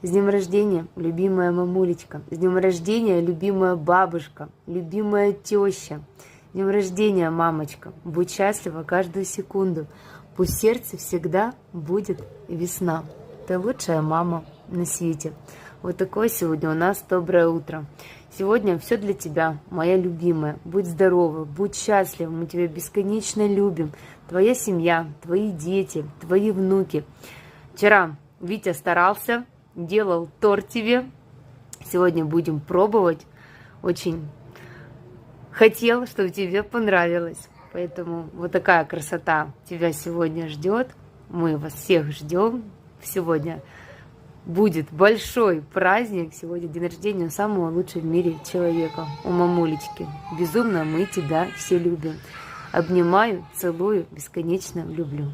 С днем рождения, любимая мамулечка. С днем рождения, любимая бабушка, любимая теща. С днем рождения, мамочка. Будь счастлива каждую секунду. Пусть в сердце всегда будет весна. Ты лучшая мама на свете. Вот такое сегодня у нас доброе утро. Сегодня все для тебя, моя любимая. Будь здорова, будь счастлива, мы тебя бесконечно любим. Твоя семья, твои дети, твои внуки. Вчера Витя старался, делал торт тебе. Сегодня будем пробовать. Очень хотел, чтобы тебе понравилось. Поэтому вот такая красота тебя сегодня ждет. Мы вас всех ждем. Сегодня будет большой праздник. Сегодня день рождения у самого лучшего в мире человека, у мамулечки. Безумно мы тебя все любим. Обнимаю, целую, бесконечно люблю.